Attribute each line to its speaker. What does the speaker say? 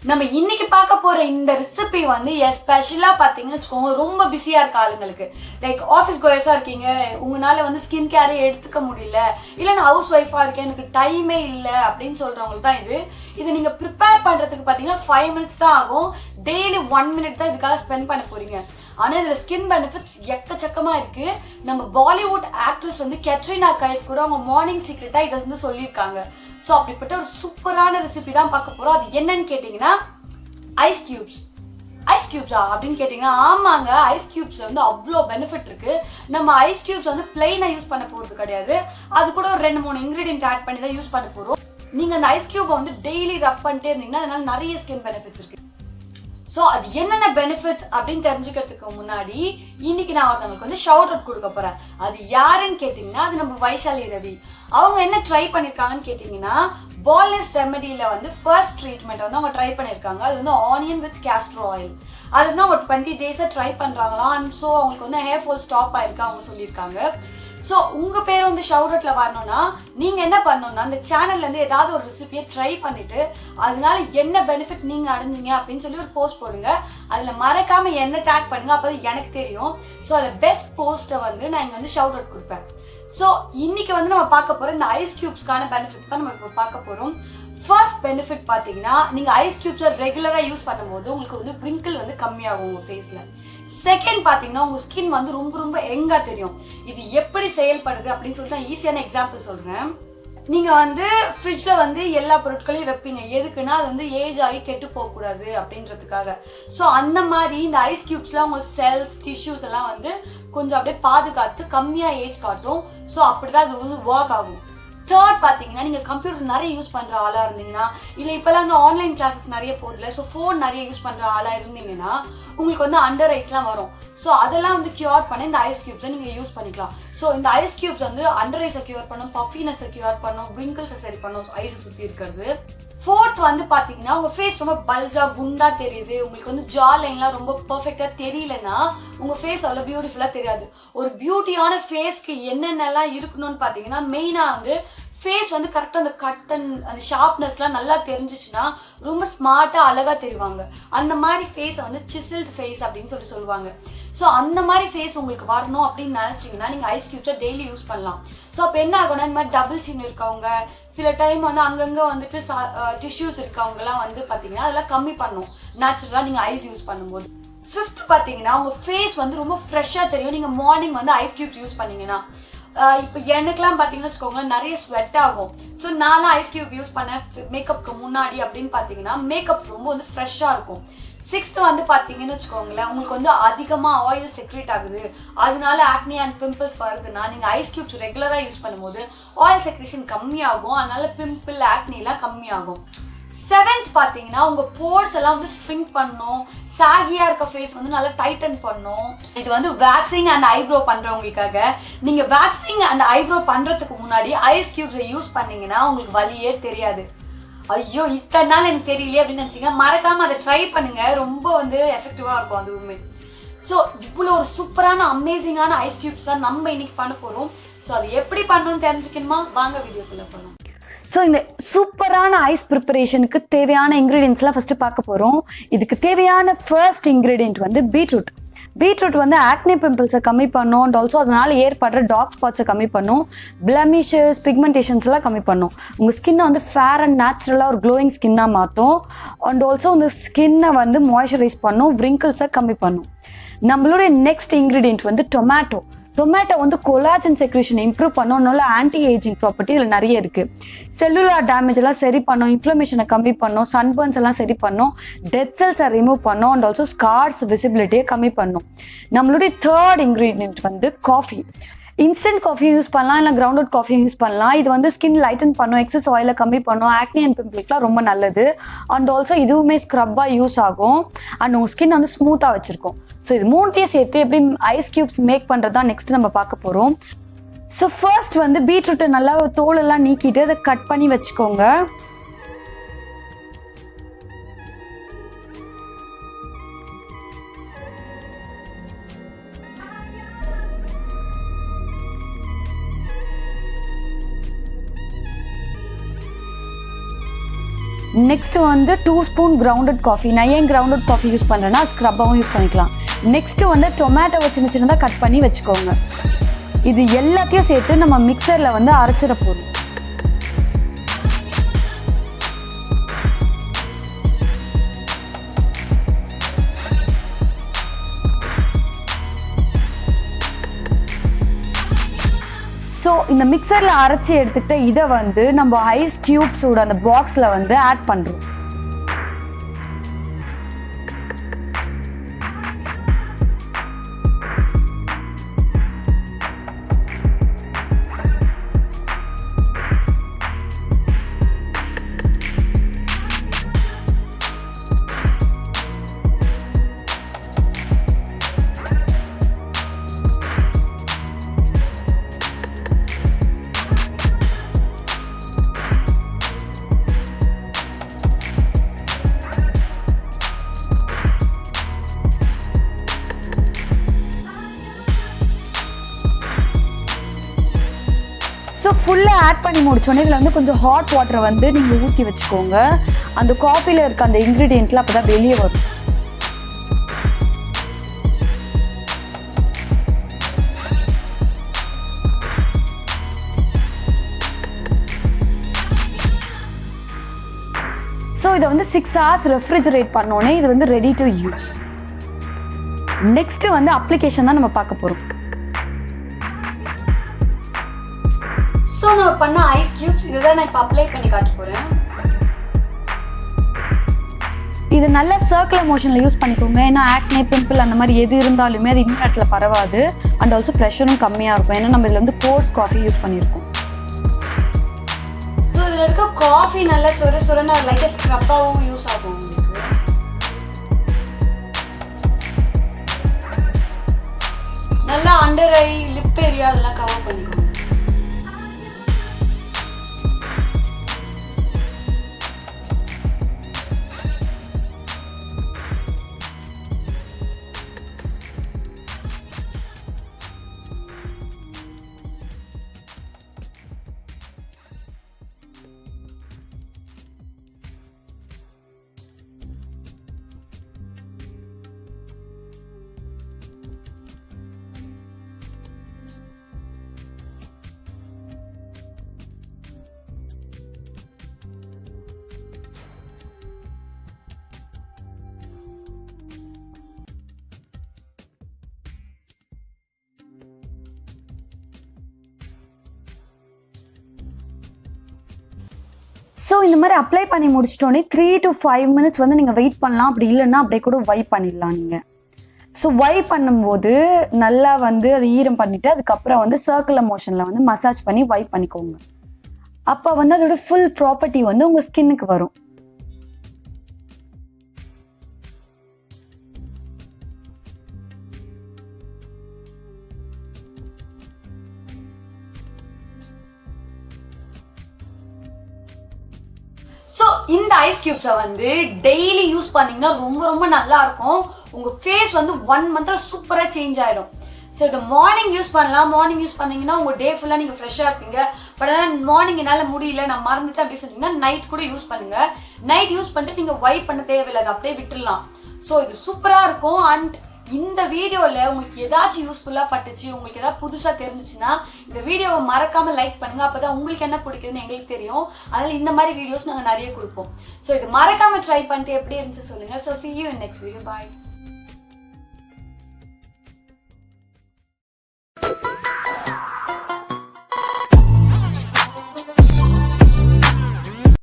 Speaker 1: நம்ம இன்னைக்கு பார்க்க போற இந்த ரெசிபி வந்து எஸ்பெஷலா பாத்தீங்கன்னு வச்சுக்கோங்க, ரொம்ப பிஸியா இருக்க ஆளுங்களுக்கு, லைக் ஆஃபீஸ் கோயர்ஸா இருக்கீங்க, உங்களால வந்து ஸ்கின் கேரை எடுத்துக்க முடியல, இல்லை நான் ஹவுஸ் ஒய்ஃபா இருக்கேன் எனக்கு டைமே இல்லை அப்படின்னு சொல்றவங்களுக்கு தான் இது நீங்க ப்ரிப்பேர் பண்றதுக்கு பாத்தீங்கன்னா 5 minutes தான் ஆகும். டெய்லி 1 minute தான் இதுக்காக ஸ்பெண்ட் பண்ண போறீங்க. ஆனா இதுல ஸ்கின் பெனிஃபிட்ஸ் எக்கச்சக்கமா இருக்கு. நம்ம பாலிவுட் ஆக்ட்ரஸ் வந்து கேட்ரினா கைஃப் கூட அவங்க மார்னிங் சீக்ரெட்டா இதை வந்து சொல்லியிருக்காங்க. ஸோ அப்படிப்பட்ட ஒரு சூப்பரான ரெசிபி தான் பார்க்க போறோம். அது என்னன்னு கேட்டீங்கன்னா ஐஸ் கியூப்ஸா அப்படின்னு கேட்டீங்கன்னா, ஆமாங்க, ஐஸ் கியூப்ஸ்ல வந்து அவ்வளோ பெனிஃபிட் இருக்கு. நம்ம ஐஸ் கியூப்ஸ் வந்து பிளெயினா யூஸ் பண்ண போறது கிடையாது, அது கூட ஒரு 2-3 இன்கிரீடியன்ட் ஆட் பண்ணி தான் யூஸ் பண்ண போறோம். நீங்க அந்த ஐஸ் கியூபை வந்து டெய்லி ரப் பண்ணிட்டே இருந்தீங்கன்னா அதனால நிறைய ஸ்கின் பெனிஃபிட்ஸ் இருக்கு. ஸோ அது என்னென்ன பெனிஃபிட்ஸ் அப்படின்னு தெரிஞ்சுக்கிறதுக்கு முன்னாடி இன்னைக்கு நான் ஒருத்தவங்களுக்கு வந்து ஷவுட் அவுட் கொடுக்க போறேன். அது யாருன்னு கேட்டீங்கன்னா, அது நம்ம வைஷாலி ரவி. அவங்க என்ன ட்ரை பண்ணிருக்காங்கன்னு கேட்டீங்கன்னா, பால்னஸ் ரெமெடியில வந்து ஃபர்ஸ்ட் ட்ரீட்மெண்ட் வந்து அவங்க ட்ரை பண்ணியிருக்காங்க. அது வந்து ஆனியன் வித் கேஸ்டர் ஆயில். அது வந்து அவங்க 20 days ட்ரை பண்றாங்களாம். அண்ட் ஸோ அவங்களுக்கு வந்து ஹேர் ஃபால் ஸ்டாப் ஆயிருக்கு அவங்க சொல்லியிருக்காங்க. ஸோ உங்கள் பேர் வந்து ஷவுட் அவுட்டில் வரணும்னா நீங்கள் என்ன பண்ணணும்னா, அந்த சேனல்லேருந்து ஏதாவது ஒரு ரெசிபியை ட்ரை பண்ணிவிட்டு அதனால என்ன பெனிஃபிட் நீங்கள் அடைஞ்சிங்க அப்படின்னு சொல்லி ஒரு போஸ்ட் போடுங்க. அதில் மறக்காமல் என்ன டேக் பண்ணுங்க, அப்போ எனக்கு தெரியும். ஸோ அதில் பெஸ்ட் போஸ்ட்டை வந்து நான் இங்கே வந்து ஷவுட் அவுட் கொடுப்பேன். ஸோ இன்னைக்கு வந்து நம்ம பார்க்க போகிறோம் இந்த ஐஸ் கியூப்ஸ்க்கான பெனிஃபிட்ஸ் தான் நம்ம இப்போ பார்க்க போகிறோம். ஃபர்ஸ்ட் பெனிஃபிட் பார்த்தீங்கன்னா, நீங்கள் ஐஸ் கியூப்ஸை ரெகுலராக யூஸ் பண்ணும்போது உங்களுக்கு வந்து wrinkle வந்து கம்மியாகும் உங்கள் ஃபேஸில். செகண்ட் பார்த்தீங்கன்னா, உங்கள் ஸ்கின் வந்து ரொம்ப யங்கா தெரியும். இது எப்படி செயல்படுது அப்படின்னு சொல்லிட்டு நான் ஈஸியான எக்ஸாம்பிள் சொல்கிறேன். நீங்கள் வந்து ஃப்ரிட்ஜில் வந்து எல்லா பொருட்களையும் வைப்பீங்க. எதுக்குன்னா அது வந்து ஏஜ் ஆகி கெட்டு போகக்கூடாது அப்படின்றதுக்காக. ஸோ அந்த மாதிரி இந்த ஐஸ் கியூப்ஸ்லாம் உங்கள் செல்ஸ் டிஷ்யூஸ் எல்லாம் வந்து கொஞ்சம் அப்படியே பாதுகாத்து கம்மியாக ஏஜ் காட்டும். ஸோ அப்படி தான் அது வந்து ஒர்க் ஆகும். தேர்ட் பார்த்தீங்கன்னா, நீங்கள் கம்ப்யூட்டர் நிறைய யூஸ் பண்ணுற ஆளாக இருந்தீங்கன்னா, இல்லை இப்போலாம் வந்து ஆன்லைன் கிளாஸஸ் நிறைய போதில்லை, ஸோ ஃபோன் நிறைய யூஸ் பண்ணுற ஆளாக இருந்தீங்கன்னா உங்களுக்கு வந்து அண்டர் ஐஸ்லாம் வரும். ஸோ அதெல்லாம் வந்து கியூர் பண்ண இந்த ஐஸ் கியூப்ஸை நீங்கள் யூஸ் பண்ணிக்கலாம். ஸோ இந்த ஐஸ் கியூப்ஸ் வந்து அண்டர் ஐஸை கியூர் பண்ணும், பஃபினஸை கியூர் பண்ணும், wrinkles-ஐ சரி பண்ணும் ஐஸை சுற்றி இருக்கிறது. ஃபோர்த் வந்து பார்த்தீங்கன்னா, உங்கள் ஃபேஸ் ரொம்ப பல்ஜா குண்டா தெரியுது, உங்களுக்கு வந்து ஜா லைன்லாம் ரொம்ப பர்ஃபெக்டாக தெரியலன்னா உங்கள் ஃபேஸ் அவ்வளோ பியூட்டிஃபுல்லாக தெரியாது. ஒரு பியூட்டியான ஃபேஸ்க்கு என்னென்னலாம் இருக்கணும்னு பார்த்தீங்கன்னா, மெயினாக வந்து ஃபேஸ் வந்து கரெக்டாக அந்த கட் அண்ட் அந்த ஷார்ப்னஸ்லாம் நல்லா தெரிஞ்சிச்சுன்னா ரொம்ப ஸ்மார்ட்டாக அழகாக தெரிவாங்க. அந்த மாதிரி ஃபேஸை வந்து சிசில்டு ஃபேஸ் அப்படின்னு சொல்லுவாங்க. ஸோ அந்த மாதிரி ஃபேஸ் உங்களுக்கு வரணும் அப்படின்னு நினச்சிங்கன்னா நீங்கள் ஐஸ் கியூப்ஸை டெய்லி யூஸ் பண்ணலாம். ஸோ அப்போ என்ன ஆகும்னா, இந்த மாதிரி டபுள் சின் இருக்கவங்க, சில டைம் வந்து அங்கங்கே வந்துட்டு டிஷ்யூஸ் இருக்கவங்கலாம் வந்து பார்த்தீங்கன்னா அதெல்லாம் கம்மி பண்ணும் நேச்சுரலாக நீங்கள் ஐஸ் யூஸ் பண்ணும்போது. ஃபிஃப்த் பார்த்தீங்கன்னா, உங்கள் ஃபேஸ் வந்து ரொம்ப ஃப்ரெஷ்ஷாக தெரியும் நீங்கள் மார்னிங் வந்து ஐஸ் கியூப்ஸ் யூஸ் பண்ணீங்கன்னா. இப்போ எனக்குலாம் பார்த்தீங்கன்னு வச்சுக்கோங்களேன், நிறைய ஸ்வெட் ஆகும். ஸோ நான்லாம் ஐஸ் கியூப் யூஸ் பண்ணேன் மேக்கப்புக்கு முன்னாடி அப்படின்னு பார்த்தீங்கன்னா மேக்கப் ரொம்ப வந்து ஃப்ரெஷ்ஷாக இருக்கும். சிக்ஸ்த்து வந்து பார்த்தீங்கன்னு வச்சுக்கோங்களேன், உங்களுக்கு வந்து அதிகமாக ஆயில் செக்ரேட் ஆகுது, அதனால ஆக்னி அண்ட் பிம்பிள்ஸ் வருதுன்னா நீங்கள் ஐஸ் கியூப்ஸ் ரெகுலராக யூஸ் பண்ணும்போது ஆயில் செக்ரேஷன் கம்மியாகும், அதனால பிம்பிள் ஆக்னிலாம் கம்மியாகும். செவன்த் பார்த்தீங்கன்னா, உங்கள் போர்ஸ் எல்லாம் வந்து ஸ்ட்ரிங்க் பண்ணும், சாகியாக இருக்க ஃபேஸ் வந்து நல்லா டைட்டன் பண்ணும். இது வந்து வேக்சிங் அண்ட் ஐப்ரோ பண்ணுறவங்களுக்காக. நீங்கள் வேக்சிங் அண்ட் ஐப்ரோ பண்ணுறதுக்கு முன்னாடி ஐஸ் கியூப்ஸை யூஸ் பண்ணீங்கன்னா உங்களுக்கு வலியே தெரியாது. ஐயோ இத்தனை நாள் எனக்கு தெரியலையே அப்படின்னு நினச்சிங்க, மறக்காமல் அதை ட்ரை பண்ணுங்கள், ரொம்ப வந்து எஃபெக்டிவாக இருக்கும் அதுவுமே. ஸோ இவ்வளோ ஒரு சூப்பரான அமேசிங்கான ஐஸ் கியூப்ஸ் தான் நம்ம இன்னைக்கு பண்ண போகிறோம். ஸோ அது எப்படி பண்ணணும்னு தெரிஞ்சுக்கணுமா, வாங்க வீடியோக்குள்ளே போகலாம்.
Speaker 2: ஸோ இந்த சூப்பரான ஐஸ் ப்ரிப்பரேஷனுக்கு தேவையான இன்க்ரீடியன்ஸ்லாம் ஃபஸ்ட்டு பார்க்க போகிறோம். இதுக்கு தேவையான ஃபர்ஸ்ட் இன்க்ரீடியன்ட் வந்து பீட்ரூட். பீட்ரூட் வந்து ஆக்னி பிம்பிள்ஸை கம்மி பண்ணும் அண்ட் ஆல்சோ அதனால ஏற்படுற டார்க் ஸ்பாட்ஸை கம்மி பண்ணும், பிளமிஷஸ் பிக்மெண்டேஷன்ஸ்லாம் கம்மி பண்ணும், உங்கள் ஸ்கின்னை வந்து ஃபேர் அண்ட் நேச்சுரலாக ஒரு க்ளோயிங் ஸ்கின்னாக மாற்றும் அண்ட் ஆல்சோ இந்த ஸ்கின்னை வந்து மாய்ஸ்சரைஸ் பண்ணும், wrinkles-ஐ கம்மி பண்ணும். நம்மளுடைய நெக்ஸ்ட் இன்க்ரீடியன்ட் வந்து டொமேட்டோ. டொமேட்டோ வந்து கொலாஜன் செக்ரேஷன் இம்ப்ரூவ் பண்ணும், அதனால ஆன்டி ஏஜிங் ப்ராப்பர்ட்டி இதில் நிறைய இருக்குது. செல்லுலார் டேமேஜ் எல்லாம் சரி பண்ணும், இன்ஃப்ளமேஷனை கம்மி பண்ணும், சன்பர்ன்ஸ் எல்லாம் சரி பண்ணும், டெட் செல்ஸை ரிமூவ் பண்ணும் அண்ட் ஆல்சோ ஸ்கார்ஸ் விசிபிலிட்டியை கம்மி பண்ணும். நம்மளுடைய தேர்ட் இன்க்ரீடியன்ட் வந்து காஃபி. இன்ஸ்டன்ட் காஃபியும் யூஸ் பண்ணலாம், இல்லை கிரவுண்ட் அவுட் காஃபியும் யூஸ் பண்ணலாம். இது வந்து ஸ்கின் லைட்டன் பண்ணும், எக்ஸஸ் ஆயிலை கம்மி பண்ணும், ஆக்னி அண்ட் பிம்பிள்ஸ்லாம் ரொம்ப நல்லது அண்ட் ஆல்சோ இதுவுமே ஸ்க்ரப்பாக யூஸ் ஆகும் அண்ட் உங்கள் ஸ்கின் வந்து ஸ்மூத்தாக வச்சுருக்கும். ஸோ இது மூணுத்தையும் சேர்த்து எப்படி ஐஸ் கியூப்ஸ் மேக் பண்ணுறது தான் நெக்ஸ்ட் நம்ம பார்க்க போகிறோம். ஸோ ஃபர்ஸ்ட் வந்து பீட்ரூட்டை நல்லா தோலெல்லாம் நீக்கிட்டு அதை கட் பண்ணி வச்சுக்கோங்க. நெக்ஸ்ட் வந்து 2 ஸ்பூன் கிரவுண்டட் காஃபி. நான் ஏன் கிரவுண்டட் காஃபி யூஸ் பண்ணுறேன்னா ஸ்க்ரப்பாகவும் யூஸ் பண்ணிக்கலாம். நெக்ஸ்ட் வந்து டொமேட்டோவை சின்ன சின்னதாக கட் பண்ணி வச்சுக்கோங்க. இது எல்லாத்தையும் சேர்த்து நம்ம மிக்சரில் வந்து அரைச்சிட போகிறோம். ஸோ இந்த மிக்சரில் அரைச்சி எடுத்துக்கிட்ட இதை வந்து நம்ம ஐஸ் கியூப்ஸோட அந்த பாக்ஸில் வந்து ஆட் பண்ணுறோம். ஸோ ஃபுல்லாக ஆட் பண்ணி முடிச்சோன்னே இதில் வந்து கொஞ்சம் ஹாட் வாட்டரை வந்து நீங்கள் ஊற்றி வச்சுக்கோங்க. அந்த காஃபியில் இருக்க அந்த இன்க்ரீடியன்ட்லாம் அப்போ தான் வெளியே வரும். ஸோ இதை வந்து 6 hours ரெஃப்ரிஜரேட் பண்ணோன்னே இது வந்து ரெடி டு யூஸ். நெக்ஸ்ட் வந்து அப்ளிகேஷன் தான் நம்ம பார்க்க போகிறோம்.
Speaker 1: ஸோ நம்ம பண்ண ஐஸ் கியூப்ஸ் இதுதான் நான் இப்போ அப்ளை பண்ணி காட்ட போகிறேன்.
Speaker 2: இது நல்ல சர்க்குலர் மோஷனில் யூஸ் பண்ணிக்கோங்க. ஏன்னா ஆக்னே, பிம்பிள் அந்த மாதிரி எது இருந்தாலுமே அது இன்னும் இடத்துல பரவாது. அண்ட் ஆல்சோ ப்ரெஷரும் கம்மியாக இருக்கும். ஏன்னா நம்ம இதில் வந்து கோர்ஸ் காஃபி யூஸ் பண்ணியிருக்கோம்.
Speaker 1: ஸோ இதில் இருக்க காஃபி நல்லா சொரன்னு லைட்டாக ஸ்க்ரப்பாகவும் யூஸ் ஆகும் உங்களுக்கு. நல்லா அண்டர் ஐ, லிப் ஏரியா அதெல்லாம் கவர் பண்ணிக்கோங்க.
Speaker 2: ஸோ இந்த மாதிரி அப்ளை பண்ணி முடிச்சிட்டோன்னே 3 to 5 minutes வந்து நீங்கள் வெயிட் பண்ணலாம். அப்படி இல்லைன்னா அப்படியே கூட வைப் பண்ணிடலாம் நீங்கள். ஸோ வைப் பண்ணும்போது நல்லா வந்து அதை ஈரம் பண்ணிவிட்டு அதுக்கப்புறம் வந்து சர்க்குலர் மோஷனில் வந்து மசாஜ் பண்ணி வைப் பண்ணிக்கோங்க. அப்போ வந்து அதோட ஃபுல் ப்ராப்பர்ட்டி வந்து உங்கள் ஸ்கின்னுக்கு வரும்.
Speaker 1: ஸோ இந்த ஐஸ் கியூப்ஸை வந்து டெய்லி யூஸ் பண்ணிங்கன்னா ரொம்ப ரொம்ப நல்லா இருக்கும். உங்கள் ஃபேஸ் வந்து 1 monthல சூப்பராக சேஞ்ச் ஆகிடும். ஸோ இதை மார்னிங் யூஸ் பண்ணலாம். மார்னிங் யூஸ் பண்ணிங்கன்னா உங்கள் டே ஃபுல்லாக நீங்கள் ஃப்ரெஷ்ஷாக இருப்பீங்க. பட் ஆனால் மார்னிங் என்னால் முடியல, நான் மறந்துட்டேன் அப்படின்னு சொன்னீங்கன்னா நைட் கூட யூஸ் பண்ணுங்கள். நைட் யூஸ் பண்ணிட்டு நீங்கள் வைப் பண்ண தேவையில்லை, அதை அப்படியே விட்டுடலாம். ஸோ இது சூப்பராக இருக்கும். அண்ட் இந்த வீடியோவில் உங்களுக்கு ஏதாச்சும் யூஸ்ஃபுல்லாக பட்டுச்சு, உங்களுக்கு ஏதாவது புதுசாக தெரிஞ்சிச்சுன்னா இந்த வீடியோவை மறக்காமல் லைக் பண்ணுங்கள். அப்போ தான் உங்களுக்கு என்ன பிடிக்குதுன்னு எங்களுக்கு தெரியும். அதனால் இந்த மாதிரி வீடியோஸ் நாங்கள் நிறைய கொடுப்போம். ஸோ இது மறக்காமல் ட்ரை பண்ணிட்டு எப்படி இருந்துச்சு சொல்லுங்கள். So see you in next video. Bye.